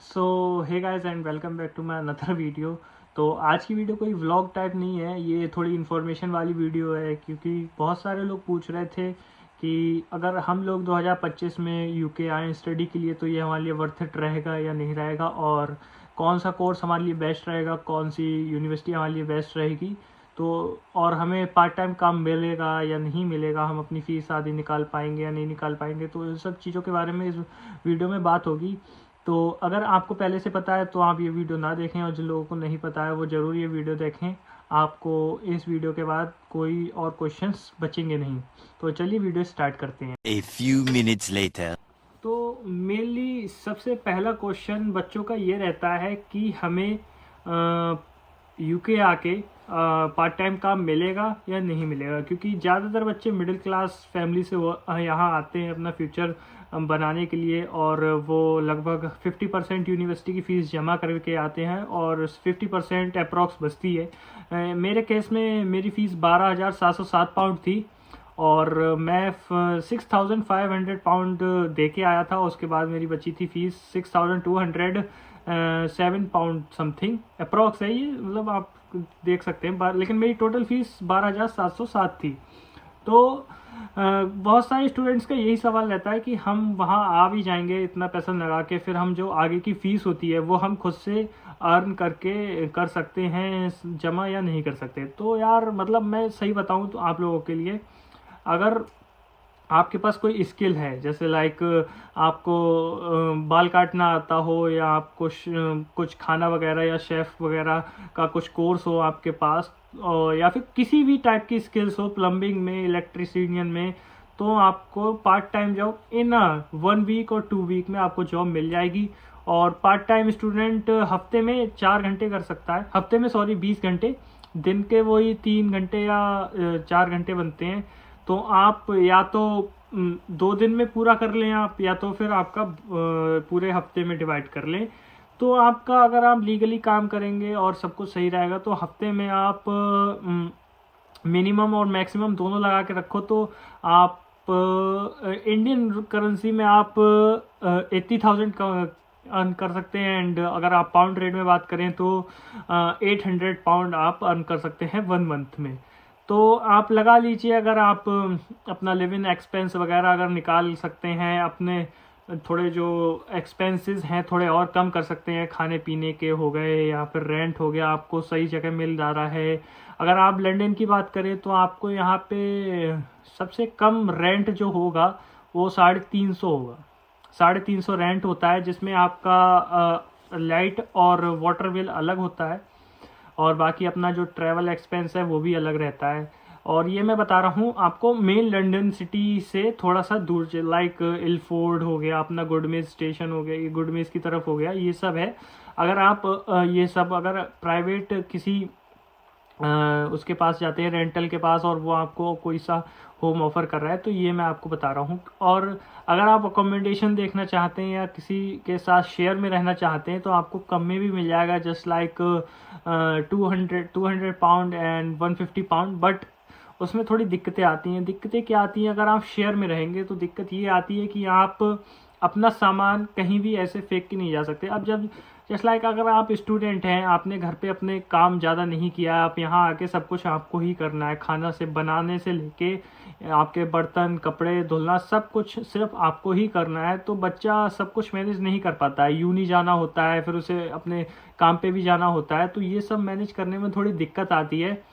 So hey guys and welcome back to my another video. तो आज की video कोई व्लॉग टाइप नहीं है, ये थोड़ी इन्फॉर्मेशन वाली वीडियो है क्योंकि बहुत सारे लोग पूछ रहे थे कि अगर हम लोग 2025 में यूके आए स्टडी के लिए तो ये हमारे लिए वर्थ इट रहेगा या नहीं रहेगा, और कौन सा कोर्स हमारे लिए बेस्ट रहेगा, कौन सी यूनिवर्सिटी हमारे लिए बेस्ट रहेगी, तो और हमें पार्ट टाइम काम मिलेगा या नहीं मिलेगा, हम अपनी फ़ीस आदि निकाल पाएंगे या नहीं निकाल पाएंगे, तो इन सब चीज़ों के बारे में इस वीडियो में बात होगी। तो अगर आपको पहले से पता है तो आप ये वीडियो ना देखें, और जिन लोगों को नहीं पता है वो ज़रूर ये वीडियो देखें। आपको इस वीडियो के बाद कोई और क्वेश्चंस बचेंगे नहीं। तो चलिए वीडियो स्टार्ट करते हैं। A few minutes later. तो मेनली सबसे पहला क्वेश्चन बच्चों का ये रहता है कि हमें यूके आके पार्ट टाइम काम मिलेगा या नहीं मिलेगा, क्योंकि ज़्यादातर बच्चे मिडिल क्लास फैमिली से यहाँ आते हैं अपना फ्यूचर बनाने के लिए, और वो लगभग 50% यूनिवर्सिटी की फ़ीस जमा करके आते हैं और 50% अप्रॉक्स बचती है। मेरे केस में मेरी फ़ीस 12,707 पाउंड थी और मैं 6,500 पाउंड दे के आया था। उसके बाद मेरी बची थी फीस 6,207 पाउंड समथिंग अप्रॉक्स है ये, मतलब आप देख सकते हैं। लेकिन मेरी टोटल फीस 12,707 थी। तो बहुत सारे स्टूडेंट्स का यही सवाल रहता है कि हम वहाँ आ भी जाएंगे इतना पैसा लगा के, फिर हम जो आगे की फ़ीस होती है वो हम खुद से अर्न करके कर सकते हैं जमा या नहीं कर सकते। तो यार मतलब मैं सही बताऊँ तो आप लोगों के लिए, अगर आपके पास कोई स्किल है, जैसे लाइक आपको बाल काटना आता हो, या आप कुछ खाना वगैरह या शेफ़ वगैरह का कुछ कोर्स हो आपके पास, या फिर किसी भी टाइप की स्किल्स हो, प्लम्बिंग में, इलेक्ट्रिशियन में, तो आपको part time job in 1 week और 2 वीक में आपको जॉब मिल जाएगी। और पार्ट टाइम स्टूडेंट हफ्ते में 4 घंटे कर सकता है, हफ्ते में 20 घंटे, दिन के वही 3 घंटे या 4 घंटे बनते हैं। तो आप या तो 2 दिन में पूरा कर लें आप, या तो फिर आपका पूरे हफ्ते में डिवाइड कर लें। तो आपका अगर आप लीगली काम करेंगे और सब कुछ सही रहेगा तो हफ्ते में आप मिनिमम और मैक्सिमम दोनों लगा के रखो तो आप इंडियन करेंसी में आप 80,000 का अर्न कर सकते हैं। एंड अगर आप पाउंड रेट में बात करें तो 800 पाउंड आप अर्न कर सकते हैं 1 मंथ में। तो आप लगा लीजिए, अगर आप अपना लिविंग एक्सपेंस वगैरह अगर निकाल सकते हैं, अपने थोड़े जो एक्सपेंसेस हैं थोड़े और कम कर सकते हैं, खाने पीने के हो गए या फिर रेंट हो गया, आपको सही जगह मिल जा रहा है। अगर आप लंदन की बात करें तो आपको यहाँ पे सबसे कम रेंट जो होगा वो 350 होगा, 350 रेंट होता है, जिसमें आपका लाइट और वाटर बिल अलग होता है, और बाकी अपना जो ट्रैवल एक्सपेंस है वो भी अलग रहता है। और ये मैं बता रहा हूँ आपको मेन लंदन सिटी से थोड़ा सा दूर, लाइक इलफोर्ड हो गया, अपना गुडमेज स्टेशन हो गया, ये गुडमेज की तरफ हो गया, ये सब है। अगर आप ये सब अगर प्राइवेट किसी उसके पास जाते हैं, रेंटल के पास, और वो आपको कोई सा होम ऑफर कर रहा है, तो ये मैं आपको बता रहा हूँ। और अगर आप अकोमोडेशन देखना चाहते हैं या किसी के साथ शेयर में रहना चाहते हैं तो आपको कम में भी मिल जाएगा, just like 200 pound and 150 pound. But उसमें थोड़ी दिक्कतें आती हैं। दिक्कतें क्या आती हैं? अगर आप शेयर में रहेंगे तो दिक्कत ये आती है कि आप अपना सामान कहीं भी ऐसे फेंक के नहीं जा सकते। अब जब जस्ट लाइक अगर आप स्टूडेंट हैं, आपने घर पे अपने काम ज़्यादा नहीं किया, आप यहाँ आके सब कुछ आपको ही करना है, खाना से बनाने से लेके आपके बर्तन कपड़े धुलना सब कुछ सिर्फ आपको ही करना है, तो बच्चा सब कुछ मैनेज नहीं कर पाता है। यूनी जाना होता है, फिर उसे अपने काम पे भी जाना होता है, तो ये सब मैनेज करने में थोड़ी दिक्कत आती है।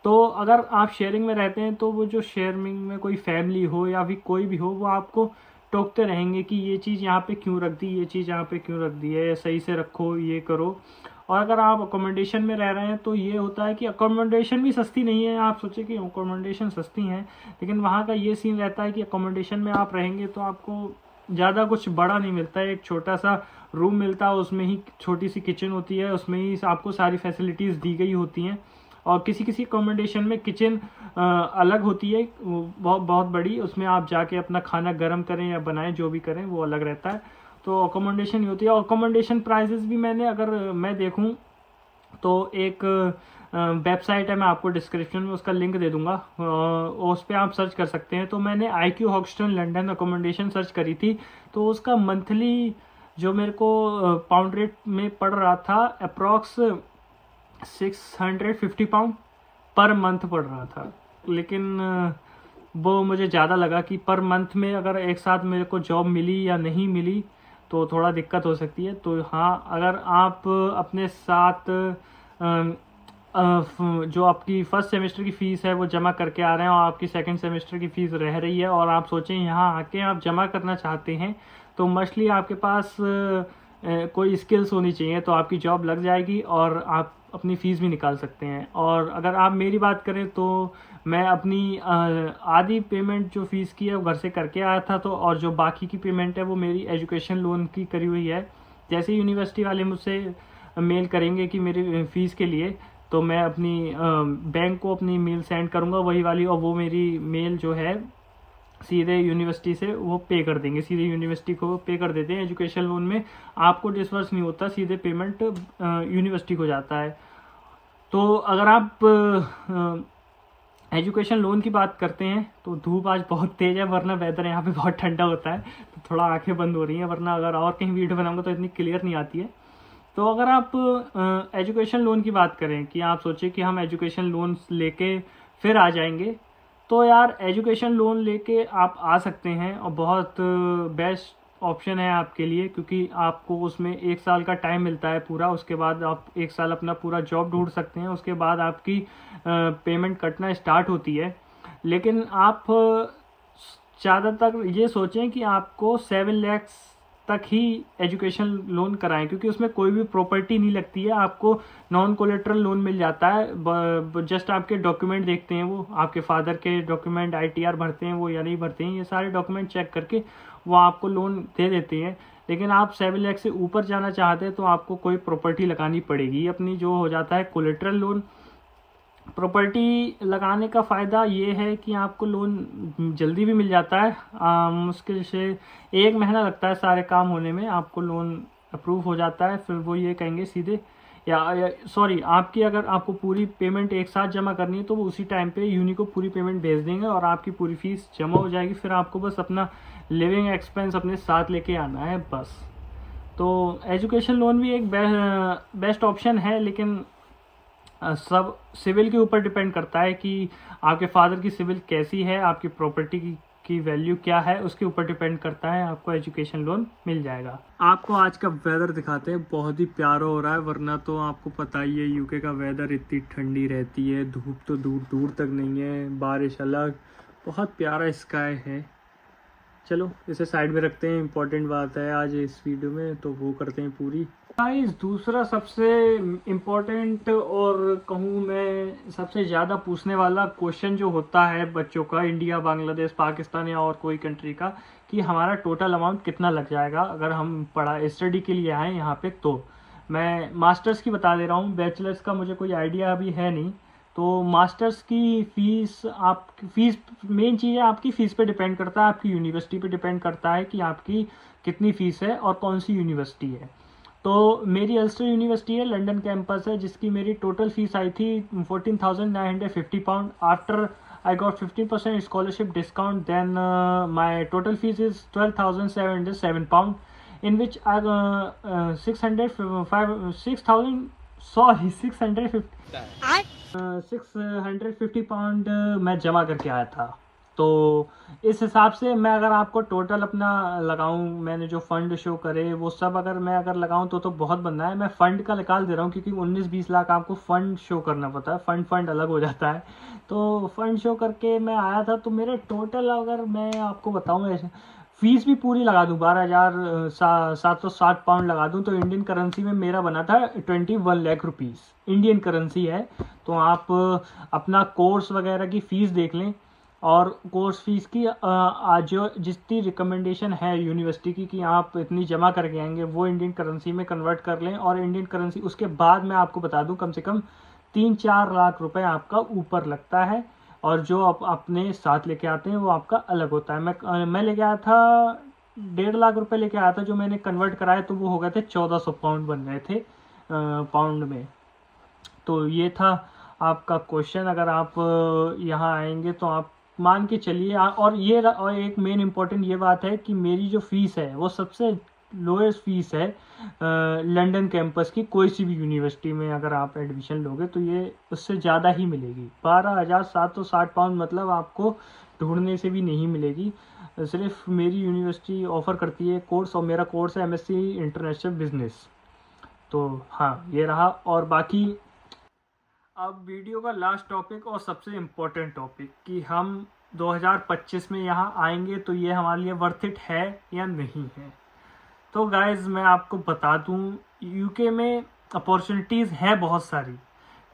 तो अगर आप शेयरिंग में रहते हैं तो वो जो शेयरिंग में कोई फैमिली हो या फिर कोई भी हो, वो आपको टोकते रहेंगे कि ये चीज़ यहाँ पे क्यों रख दी, ये चीज़ यहाँ पे क्यों रख दी है, सही से रखो, ये करो। और अगर आप अकोमोडेशन में रह रहे हैं तो ये होता है कि अकोमोडेशन भी सस्ती नहीं है। आप सोचे कि अकोमोडेशन सस्ती हैं, लेकिन वहाँ का ये सीन रहता है कि अकोमोडेशन में आप रहेंगे तो आपको ज़्यादा कुछ बड़ा नहीं मिलता है। एक छोटा सा रूम मिलता है, उसमें ही छोटी सी किचन होती है, उसमें ही आपको सारी फैसिलिटीज़ दी गई होती हैं। और किसी किसी अकोमोडेशन में किचन अलग होती है, बहुत बहुत बड़ी, उसमें आप जाके अपना खाना गर्म करें या बनाएं, जो भी करें वो अलग रहता है। तो अकोमोडेशन ही होती है। और अकोमोडेशन प्राइजेस भी अगर मैं देखूं तो एक वेबसाइट है, मैं आपको डिस्क्रिप्शन में उसका लिंक दे दूंगा, उस पर आप सर्च कर सकते हैं। तो मैंने IQ hostel London accommodation search करी थी, तो उसका मंथली जो मेरे को पाउंड रेट में पड़ रहा था अप्रॉक्स 650 पाउंड पर मंथ पड़ रहा था। लेकिन वो मुझे ज़्यादा लगा कि पर मंथ में अगर एक साथ मेरे को जॉब मिली या नहीं मिली तो थोड़ा दिक्कत हो सकती है। तो हाँ, अगर आप अपने साथ जो आपकी फर्स्ट सेमेस्टर की फ़ीस है वो जमा करके आ रहे हैं और आपकी सेकंड सेमेस्टर की फ़ीस रह रही है और आप सोचें यहाँ आके आप जमा करना चाहते हैं, तो मस्टली आपके पास कोई स्किल्स होनी चाहिए, तो आपकी जॉब लग जाएगी और आप अपनी फ़ीस भी निकाल सकते हैं। और अगर आप मेरी बात करें तो मैं अपनी आधी पेमेंट जो फ़ीस की है वो घर से करके आया था, तो और जो बाकी की पेमेंट है वो मेरी एजुकेशन लोन की करी हुई है। जैसे यूनिवर्सिटी वाले मुझसे मेल करेंगे कि मेरी फ़ीस के लिए, तो मैं अपनी बैंक को अपनी मेल सेंड करूँगा वही वाली, और वो मेरी मेल जो है सीधे यूनिवर्सिटी से वो पे कर देंगे, सीधे यूनिवर्सिटी को पे कर देते हैं। एजुकेशन लोन में आपको डिसबर्स नहीं होता, सीधे पेमेंट यूनिवर्सिटी को जाता है। तो अगर आप एजुकेशन लोन की बात करते हैं तो धूप आज बहुत तेज़ है, वरना वेदर यहाँ पे बहुत ठंडा होता है तो थोड़ा आंखें बंद हो रही हैं, वरना अगर और कहीं वीडियो बनाऊंगा तो इतनी क्लियर नहीं आती है। तो अगर आप एजुकेशन लोन की बात करें कि आप सोचें कि हम एजुकेशन लोन लेके फिर आ जाएंगे, तो यार एजुकेशन लोन लेके आप आ सकते हैं और बहुत बेस्ट ऑप्शन है आपके लिए, क्योंकि आपको उसमें 1 साल का टाइम मिलता है पूरा। उसके बाद आप 1 साल अपना पूरा जॉब ढूंढ सकते हैं, उसके बाद आपकी पेमेंट कटना स्टार्ट होती है। लेकिन आप ज़्यादातर ये सोचें कि आपको 7 लाख तक ही एजुकेशन लोन कराएं, क्योंकि उसमें कोई भी प्रॉपर्टी नहीं लगती है, आपको नॉन कोलेट्रल लोन मिल जाता है। जस्ट आपके डॉक्यूमेंट देखते हैं, वो आपके फादर के डॉक्यूमेंट ITR भरते हैं वो या नहीं भरते हैं, ये सारे डॉक्यूमेंट चेक करके वो आपको लोन दे देते हैं। लेकिन आप 7 लाख से ऊपर जाना चाहते हैं तो आपको कोई प्रॉपर्टी लगानी पड़ेगी अपनी, जो हो जाता है कोलेट्रल लोन। प्रॉपर्टी लगाने का फ़ायदा ये है कि आपको लोन जल्दी भी मिल जाता है, मुश्किल से 1 महीना लगता है सारे काम होने में, आपको लोन अप्रूव हो जाता है। फिर वो ये कहेंगे सीधे या सॉरी, आपकी अगर आपको पूरी पेमेंट एक साथ जमा करनी है तो वो उसी टाइम पे यूनी को पूरी पेमेंट भेज देंगे और आपकी पूरी फीस जमा हो जाएगी। फिर आपको बस अपना लिविंग एक्सपेंस अपने साथ लेके आना है बस। तो एजुकेशन लोन भी एक बेस्ट ऑप्शन है, लेकिन सब सिविल के ऊपर डिपेंड करता है कि आपके फादर की सिविल कैसी है, आपकी प्रॉपर्टी की वैल्यू क्या है, उसके ऊपर डिपेंड करता है, आपको एजुकेशन लोन मिल जाएगा। आपको आज का वेदर दिखाते हैं, बहुत ही प्यारा हो रहा है, वरना तो आपको पता ही है यूके का वेदर इतनी ठंडी रहती है, धूप तो दूर दूर तक नहीं है, बारिश अलग, बहुत प्यारा स्काई है। चलो इसे साइड में रखते हैं, इम्पोर्टेंट बात है आज इस वीडियो में तो वो करते हैं पूरी। गाइस, दूसरा सबसे इम्पोर्टेंट और कहूँ मैं सबसे ज़्यादा पूछने वाला क्वेश्चन जो होता है बच्चों का, इंडिया, बांग्लादेश, पाकिस्तान या और कोई कंट्री का, कि हमारा टोटल अमाउंट कितना लग जाएगा अगर हम स्टडी के लिए आएँ यहाँ पे। तो मैं मास्टर्स की बता दे रहा हूँ, बैचलर्स का मुझे कोई आइडिया अभी है नहीं। तो मास्टर्स की फ़ीस, मेन चीज़ है आपकी फ़ीस पे डिपेंड करता है, आपकी यूनिवर्सिटी पे डिपेंड करता है कि आपकी कितनी फ़ीस है और कौन सी यूनिवर्सिटी है। तो मेरी अल्स्टर यूनिवर्सिटी है, लंदन कैंपस है, जिसकी मेरी टोटल फ़ीस आई थी 14,950 pound. After I got 15% scholarship discount, then my total fees is 12,707 pound, in which I 650 pound मैं जमा करके आया था। तो इस हिसाब से मैं अगर आपको टोटल अपना लगाऊं, मैंने जो फ़ंड शो करे वो सब अगर मैं लगाऊं तो बहुत बनना है। मैं फ़ंड का निकाल दे रहा हूं, क्योंकि 19-20 लाख आपको फ़ंड शो करना पड़ता है, फ़ंड अलग हो जाता है। तो फ़ंड शो करके मैं आया था, तो मेरे टोटल अगर मैं आपको बताऊँ, ऐसे फीस भी पूरी लगा दूं 12,760 पाउंड लगा दूं, तो इंडियन करेंसी में मेरा बना था 21 लाख रुपीज़, इंडियन करेंसी है। तो आप अपना कोर्स वगैरह की फ़ीस देख लें, और कोर्स फीस की जो जितनी रिकमेंडेशन है यूनिवर्सिटी की कि आप इतनी जमा करके आएंगे, वो इंडियन करेंसी में कन्वर्ट कर लें। और इंडियन करेंसी उसके बाद मैं आपको बता दूं कम से कम 3-4 लाख रुपए आपका ऊपर लगता है, और जो आप अपने साथ लेके आते हैं वो आपका अलग होता है। मैं लेके आया था 1.5 लाख रुपए लेके आया था, जो मैंने कन्वर्ट कराया तो वो हो गए थे 1400 पाउंड बन गए थे पाउंड में। तो ये था आपका क्वेश्चन। अगर आप यहाँ आएंगे तो आप मान के चलिए, और एक मेन इम्पोर्टेंट ये बात है कि मेरी जो फ़ीस है वो सबसे लोएस्ट फीस है लंदन कैंपस की कोई सी भी यूनिवर्सिटी में अगर आप एडमिशन लोगे तो ये उससे ज़्यादा ही मिलेगी। 12,760 पाउंड मतलब आपको ढूंढने से भी नहीं मिलेगी। सिर्फ मेरी यूनिवर्सिटी ऑफ़र करती है कोर्स, और मेरा कोर्स है MSc इंटरनेशनल बिजनेस। तो हाँ, ये रहा। और बाकी अब वीडियो का लास्ट टॉपिक और सबसे इम्पोर्टेंट टॉपिक कि हम 2025 में यहाँ आएंगे तो ये हमारे लिए वर्थ इट है या नहीं है। तो गाइज मैं आपको बता दूँ, यूके में अपॉर्चुनिटीज़ है बहुत सारी,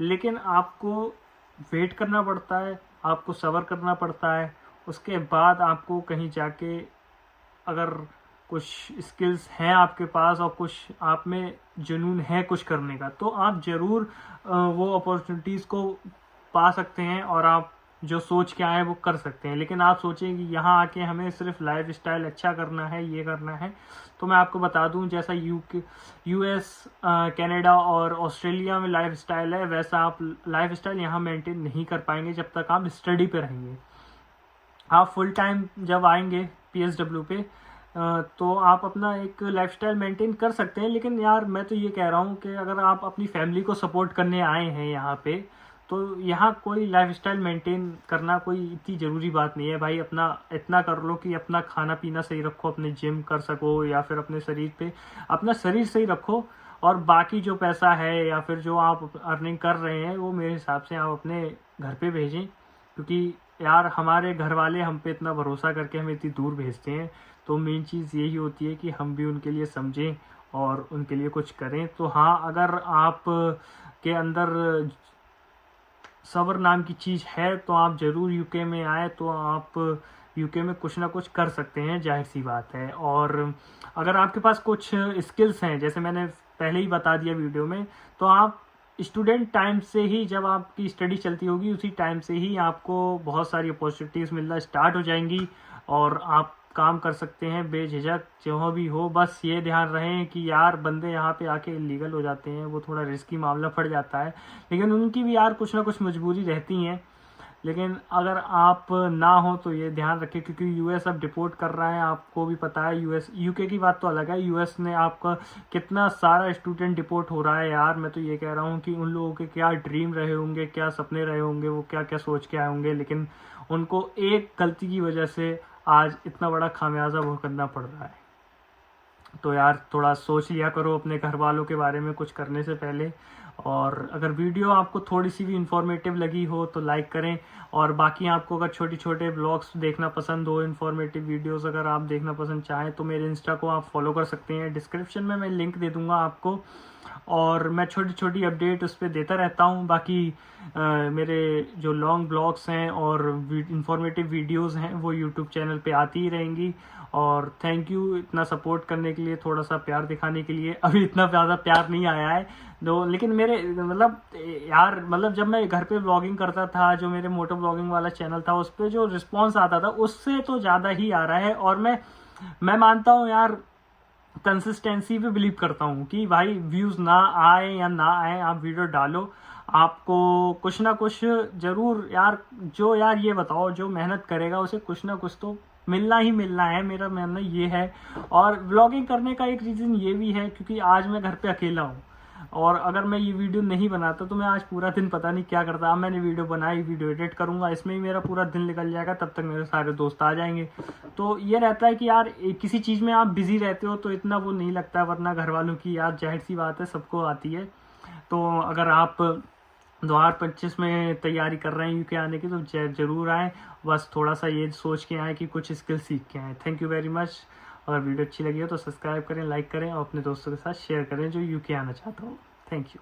लेकिन आपको वेट करना पड़ता है, आपको सब्र करना पड़ता है। उसके बाद आपको कहीं जाके अगर कुछ स्किल्स हैं आपके पास और कुछ आप में जुनून है कुछ करने का, तो आप ज़रूर वो अपॉर्चुनिटीज़ को पा सकते हैं और आप जो सोच के आए वो कर सकते हैं। लेकिन आप सोचें कि यहाँ आके हमें सिर्फ लाइफ स्टाइल अच्छा करना है, ये करना है, तो मैं आपको बता दूं जैसा US कनाडा और ऑस्ट्रेलिया में लाइफ स्टाइल है, वैसा आप लाइफ स्टाइल यहाँ मेंटेन नहीं कर पाएंगे जब तक आप स्टडी पे रहेंगे। आप फुल टाइम जब आएंगे PSW पे तो आप अपना एक लाइफस्टाइल मेंटेन कर सकते हैं। लेकिन यार मैं तो ये कह रहा हूँ कि अगर आप अपनी फैमिली को सपोर्ट करने आए हैं यहाँ पे, तो यहाँ कोई लाइफस्टाइल मेंटेन करना कोई इतनी ज़रूरी बात नहीं है भाई। अपना इतना कर लो कि अपना खाना पीना सही रखो, अपने जिम कर सको, या फिर अपने शरीर पे अपना शरीर सही रखो, और बाकी जो पैसा है या फिर जो आप अर्निंग कर रहे हैं वो मेरे हिसाब से आप अपने घर पे भेजें। क्योंकि यार हमारे घर वाले हम पे इतना भरोसा करके हमें इतनी दूर भेजते हैं, तो मेन चीज़ यही होती है कि हम भी उनके लिए समझें और उनके लिए कुछ करें। तो हाँ, अगर आप के अंदर सब्र नाम की चीज़ है तो आप ज़रूर यूके में आए, तो आप यूके में कुछ ना कुछ कर सकते हैं, जाहिर सी बात है। और अगर आपके पास कुछ स्किल्स हैं, जैसे मैंने पहले ही बता दिया वीडियो में, तो आप स्टूडेंट टाइम से ही, जब आपकी स्टडी चलती होगी उसी टाइम से ही आपको बहुत सारी अपॉर्चुनिटीज़ मिलना स्टार्ट हो जाएंगी और आप काम कर सकते हैं बेझिझक जो भी हो। बस ये ध्यान रहे कि यार बंदे यहाँ पे आके इलीगल हो जाते हैं, वो थोड़ा रिस्की मामला पड़ जाता है, लेकिन उनकी भी यार कुछ ना कुछ मजबूरी रहती हैं। लेकिन अगर आप ना हो तो ये ध्यान रखें, क्योंकि US अब डिपोर्ट कर रहा है, आपको भी पता है। UK की बात तो अलग है, US ने आपका कितना सारा स्टूडेंट डिपोर्ट हो रहा है यार। मैं तो ये कह रहा हूँ कि उन लोगों के क्या ड्रीम रहे होंगे, क्या सपने रहे होंगे, वो क्या क्या सोच के आए होंगे, लेकिन उनको एक गलती की वजह से आज इतना बड़ा खामियाजा भुगतना पड़ रहा है। तो यार थोड़ा सोच लिया करो अपने घर वालों के बारे में कुछ करने से पहले। और अगर वीडियो आपको थोड़ी सी भी इंफॉर्मेटिव लगी हो तो लाइक करें, और बाकी आपको अगर छोटे छोटे ब्लॉग्स देखना पसंद हो, इंफॉर्मेटिव वीडियोस अगर आप देखना पसंद चाहें, तो मेरे इंस्टा को आप फॉलो कर सकते हैं। डिस्क्रिप्शन में मैं लिंक दे दूंगा आपको, और मैं छोटी छोटी अपडेट उस पर देता रहता हूँ। बाकी मेरे जो लॉन्ग ब्लॉग्स हैं और इंफॉर्मेटिव वीडियोस हैं वो यूट्यूब चैनल पे आती ही रहेंगी। और थैंक यू इतना सपोर्ट करने के लिए, थोड़ा सा प्यार दिखाने के लिए। अभी इतना ज़्यादा प्यार नहीं आया है दो, लेकिन मेरे मतलब यार मतलब जब मैं घर पे ब्लॉगिंग करता था, जो मेरे मोटो ब्लॉगिंग वाला चैनल था, उस पर जो रिस्पॉन्स आता था उससे तो ज़्यादा ही आ रहा है। और मैं मानता हूँ यार, कंसिस्टेंसी पे बिलीव करता हूँ कि भाई व्यूज़ ना आए या ना आए, आप वीडियो डालो, आपको कुछ ना कुछ जरूर यार, जो यार ये बताओ, जो मेहनत करेगा उसे कुछ ना कुछ तो मिलना ही मिलना है, मेरा मानना ये है। और व्लॉगिंग करने का एक रीज़न ये भी है क्योंकि आज मैं घर पे अकेला हूँ, और अगर मैं ये वीडियो नहीं बनाता तो मैं आज पूरा दिन पता नहीं क्या करता। अब मैंने वीडियो बनाई, वीडियो एडिट करूँगा, इसमें ही मेरा पूरा दिन निकल जाएगा, तब तक मेरे सारे दोस्त आ जाएंगे। तो ये रहता है कि यार किसी चीज़ में आप बिज़ी रहते हो तो इतना वो नहीं लगता, वरना घर वालों की यार जाहिर सी बात है सबको आती है। तो अगर आप 2025 में तैयारी कर रहे हैं यूके आने की तो ज़रूर आएँ, बस थोड़ा सा ये सोच के आएँ कि कुछ स्किल सीख के आएँ। Thank you very much. अगर वीडियो अच्छी लगी हो तो सब्सक्राइब करें, लाइक करें और अपने दोस्तों के साथ शेयर करें जो यूके आना चाहता हो। Thank you.